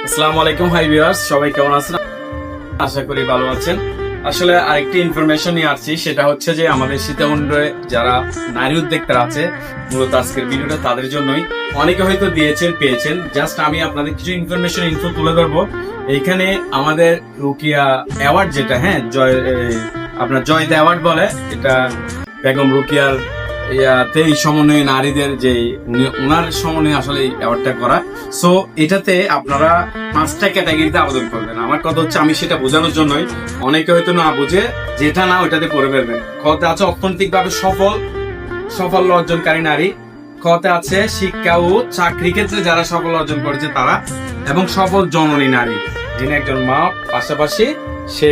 আসসালামু আলাইকুম hi viewers, সবাই কেমন আছেন? আশা করি ভালো আছেন। আসলে আরেকটি ইনফরমেশন নিয়ে আসছি, সেটা হচ্ছে যে আমাদের সীতাকুণ্ডে যারা নারী উদ্যোক্তারা আছে, মূলত আজকের ভিডিওটা তাদের জন্যই। অনেকে হয়তো দিয়েছেন, পেয়েছেন, জাস্ট আমি আপনাদের কিছু ইনফো তুলে ধরবো। এইখানে আমাদের রুকিয়া অ্যাওয়ার্ড যেটা, আপনার জয়দা অ্যাওয়ার্ড বলে, এটা বেগম রুকিয়ার এই সমন্বয়ে নারীদের যে ওনার সমন্বয়ে আসলে এই অ্যাওয়ার্ডটা করা। সো এটাতে আপনারা 5টা ক্যাটাগরিতে আবেদন করবেন। আমার কথা হচ্ছে, আমি সেটা বোঝানোর জন্যই, অনেকে হয়তো না বুঝে যেটা না ওইটাতে পড়ে ফেলবেন। কতে আছে অর্থনৈতিক ভাবে সাফল্য অর্জনকারী নারী, কতে আছে শিক্ষা ও চাকরি ক্ষেত্রে যারা সাফল্য অর্জন করেছে তারা, এবং সফল জননী নারী, যিনি একজন মা, পাশাপাশি সে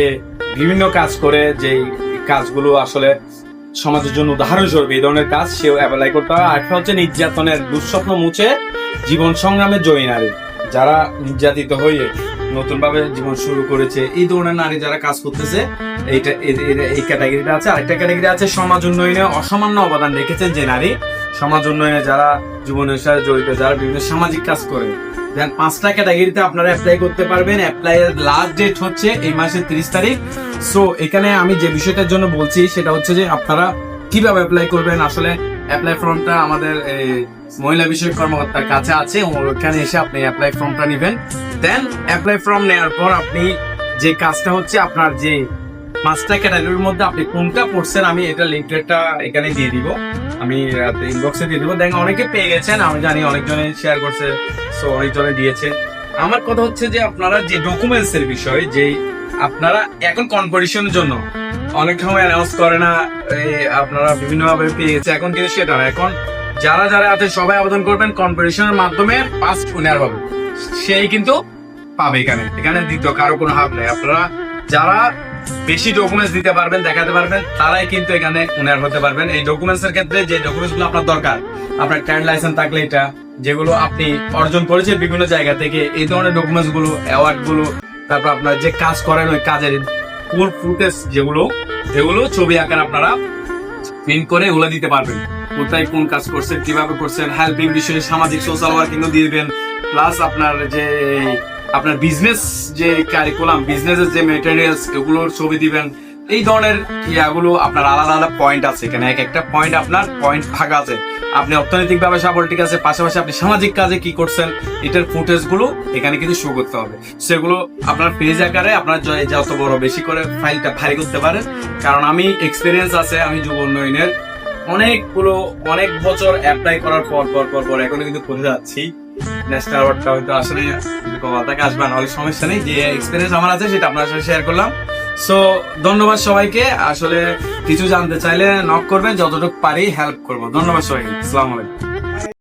বিভিন্ন কাজ করে, যে কাজগুলো আসলে সমাজের জন্য উদাহরণস্বরূপ, এই ধরনের কাজ সেও অ্যাপ্লাই করতে হবে। আর হচ্ছে নির্যাতনের দুঃস্বপ্ন মুছে জীবন সংগ্রামে জয়ী নারী, যারা নির্যাতিত হয়ে নতুন ভাবে জীবন শুরু করেছে, এই ধরনের নারী যারা কাজ করতেছে, এই ক্যাটাগরিটা আছে। আরেকটা ক্যাটাগরি আছে সমাজ উন্নয়নে অসামান্য অবদান রেখেছেন যে নারী, সমাজ উন্নয়নে যারা জীবনের সাথে জড়িত, যারা বিভিন্ন সামাজিক কাজ করে। দেন 5টা ক্যাটাগরিতে আপনারা অ্যাপ্লাই করতে পারবেন। অ্যাপ্লাই এর লাস্ট ডেট হচ্ছে এই মাসের 30 তারিখ। সো এখানে আমি যে বিষয়টার জন্য বলছি সেটা হচ্ছে যে আপনারা কিভাবে অ্যাপ্লাই করবেন। আসলে অ্যাপ্লাই ফর্মটা আমাদের মহিলা বিষয়ক কর্মকর্তার কাছে আছে, ওখানে এসে আপনি অ্যাপ্লাই ফর্মটা নেবেন। দেন অ্যাপ্লাই ফর্ম নেওয়ার পর আপনি যে কাজটা হচ্ছে, আপনার যে 5টা ক্যাটাগরির মধ্যে আপনি কোনটা পড়ছেন, আমি এটা লিঙ্কটা এখানে দিয়ে দিব, আমি ইনবক্সে দিয়ে দিব। দেখেন অনেকে পেয়ে গেছেন, আমি জানি অনেকজনে শেয়ার করছে, সো অনেকজনে দিয়েছে। আমার কথা হচ্ছে যে আপনারা যে ডকুমেন্টস এর বিষয়, যে আপনারা এখন কম্পিটিশনের জন্য অনেক সময় অ্যানাউন্স করে না, আপনারা বিভিন্ন ভাবে পেয়ে গেছে, এখন কিন্তু সেটা না। এখন যারা যারা আছে সবাই আবেদন করবেন কম্পিটিশনের মাধ্যমে, ফার্স্ট উইনার হবে সেই কিন্তু পাবে। এখানে দ্বিতীয় কারো কোনো হাত নেই। আপনারা যারা বেশি ডকুমেন্টস দিতে পারবেন, দেখাতে পারবেন, তারাই কিন্তু এখানে উইনার হতে পারবেন। এই ডকুমেন্টস এর ক্ষেত্রে যে ডকুমেন্টস গুলো আপনার দরকার, আপনার ট্রেড লাইসেন্স থাকলে এটা, যেগুলো আপনি অর্জন করেছেন বিভিন্ন জায়গা থেকে, এই ধরনের ডকুমেন্টস গুলো, অ্যাওয়ার্ড গুলো, তারপর আপনার যে কাজ করেন ওই কাজের ফুল ফুটেজ যেগুলো ছবি আকার আপনারা প্রিন্ট করে ওগুলো দিতে পারবেন। কোথায় কোন কাজ করছেন, কিভাবে করছেন, হেল্পিং বিষয়ে, সামাজিক সোশ্যাল ওয়ার্কিং দিবেন। প্লাস আপনার বিজনেস যে কারিকুলাম, বিজনেসের যে মেটেরিয়ালস, এগুলোর ছবি দিবেন। এই ধরনের ইয়াগুলো আপনার আলাদা আলাদা পয়েন্ট আছে এখানে, এক একটা পয়েন্ট আপনার পয়েন্ট ভাগ আছে। আপনি অর্থনৈতিক ভাবে সফল, ঠিক আছে, পাশাপাশি আপনি সামাজিক কাজে কি করছেন, এটার ফুটেজ গুলো এখানে কিন্তু শো করতে হবে। সেগুলো আপনার পেজ আকারে আপনার যত বড় বেশি করে ফাইলটা ভারী করতে পারেন। কারণ আমি এক্সপিরিয়েন্স আছে, আমি যুব উন্নয়নের অনেক বছর অ্যাপ্লাই করার পর এখনো কিন্তু করে যাচ্ছি। ন্যাশনাল অ্যাওয়ার্ডটা হয়তো আসলে কলকাতাকে আসবে না, অনেক সমস্যা নেই। যে এক্সপিরিয়েন্স আমার আছে সেটা আপনার সাথে শেয়ার করলাম। সো ধন্যবাদ সবাইকে। আসলে কিছু জানতে চাইলে নক করবেন, যতটুকু পারি হেল্প করবো। ধন্যবাদ সবাইকে। আসসালামু আলাইকুম।